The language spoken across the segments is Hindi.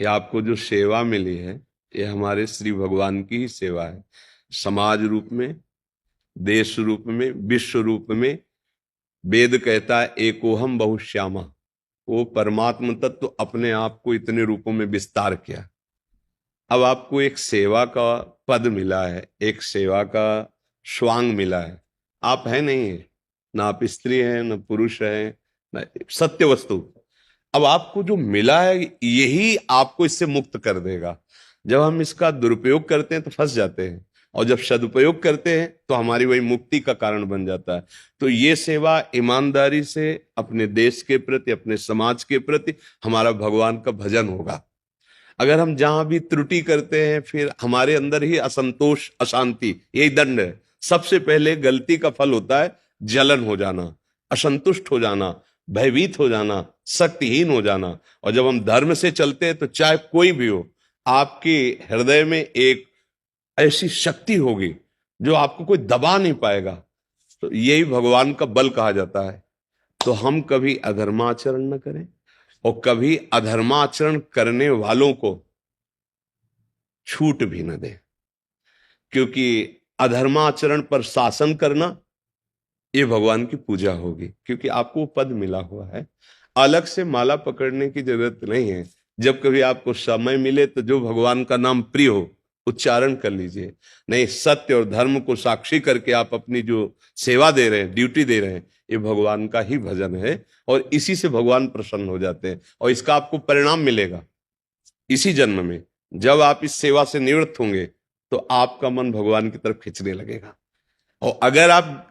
ये आपको जो सेवा मिली है ये हमारे श्री भगवान की ही सेवा है। समाज रूप में, देश रूप में, विश्व रूप में। वेद कहता है एकोहम बहुश्यामा। वो परमात्म तत्व तो अपने आप को इतने रूपों में विस्तार किया। अब आपको एक सेवा का पद मिला है, एक सेवा का स्वांग मिला है। आप है नहीं है, ना आप स्त्री हैं, ना पुरुष हैं, ना सत्य वस्तु। अब आपको जो मिला है यही आपको इससे मुक्त कर देगा। जब हम इसका दुरुपयोग करते हैं तो फंस जाते हैं, और जब सदुपयोग करते हैं तो हमारी वही मुक्ति का कारण बन जाता है। तो ये सेवा ईमानदारी से अपने देश के प्रति, अपने समाज के प्रति हमारा भगवान का भजन होगा। अगर हम जहां भी त्रुटि करते हैं फिर हमारे अंदर ही असंतोष, अशांति, यही दंड है। सबसे पहले गलती का फल होता है जलन हो जाना, असंतुष्ट हो जाना, भयभीत हो जाना, शक्तिहीन हो जाना। और जब हम धर्म से चलते हैं तो चाहे कोई भी हो, आपके हृदय में एक ऐसी शक्ति होगी जो आपको कोई दबा नहीं पाएगा। तो यही भगवान का बल कहा जाता है। तो हम कभी अधर्माचरण न करें और कभी अधर्माचरण करने वालों को छूट भी न दें, क्योंकि अधर्माचरण पर शासन करना ये भगवान की पूजा होगी। क्योंकि आपको पद मिला हुआ है, अलग से माला पकड़ने की जरूरत नहीं है। जब कभी आपको समय मिले तो जो भगवान का नाम प्रिय हो उच्चारण कर लीजिए। नहीं, सत्य और धर्म को साक्षी करके आप अपनी जो सेवा दे रहे हैं, ड्यूटी दे रहे हैं, ये भगवान का ही भजन है। और इसी से भगवान प्रसन्न हो जाते हैं और इसका आपको परिणाम मिलेगा इसी जन्म में। जब आप इस सेवा से निवृत्त होंगे तो आपका मन भगवान की तरफ खींचने लगेगा। और अगर आप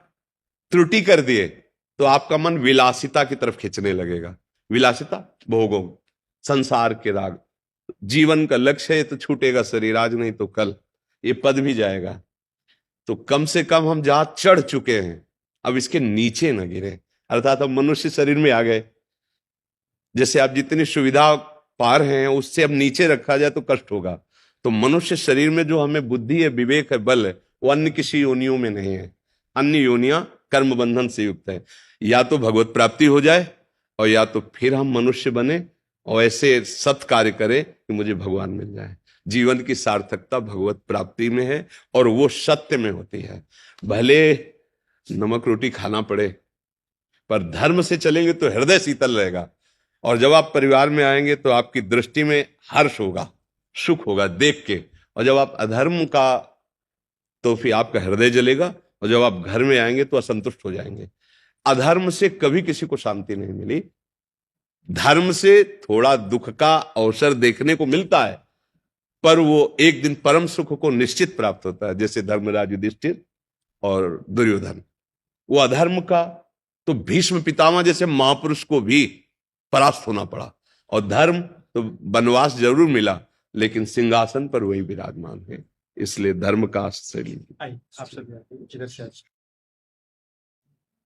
त्रुटि कर दिए तो आपका मन विलासिता की तरफ खींचने लगेगा। विलासिता, भोगों, संसार के राग। जीवन का लक्ष्य है तो छूटेगा शरीर, आज नहीं तो कल ये पद भी जाएगा। तो कम से कम हम जहां चढ़ चुके हैं अब इसके नीचे न गिरे, अर्थात हम मनुष्य शरीर में आ गए। जैसे आप जितनी सुविधा पा रहे हैं उससे अब नीचे रखा जाए तो कष्ट होगा। तो मनुष्य शरीर में जो हमें बुद्धि है, विवेक है, बल है, वो अन्य किसी योनियों में नहीं है। अन्य योनियां कर्म बंधन से युक्त है। या तो भगवत प्राप्ति हो जाए और या तो फिर हम मनुष्य बने और ऐसे सत् कार्य करें कि मुझे भगवान मिल जाए। जीवन की सार्थकता भगवत प्राप्ति में है और वो सत्य में होती है। भले नमक रोटी खाना पड़े पर धर्म से चलेंगे तो हृदय शीतल रहेगा। और जब आप परिवार में आएंगे तो आपकी दृष्टि में हर्ष होगा, सुख होगा देख के। और जब आप अधर्म का, तो फिर आपका हृदय जलेगा। और जब आप घर में आएंगे तो असंतुष्ट हो जाएंगे। अधर्म से कभी किसी को शांति नहीं मिली। धर्म से थोड़ा दुख का अवसर देखने को मिलता है, पर वो एक दिन परम सुख को निश्चित प्राप्त होता है। जैसे धर्मराज युधिष्ठिर और दुर्योधन। वो अधर्म का तो भीष्म पितामह जैसे महापुरुष को भी परास्त होना पड़ा। और धर्म तो वनवास जरूर मिला लेकिन सिंहासन पर वही विराजमान है। इसलिए धर्म का आश्रय लीजिए।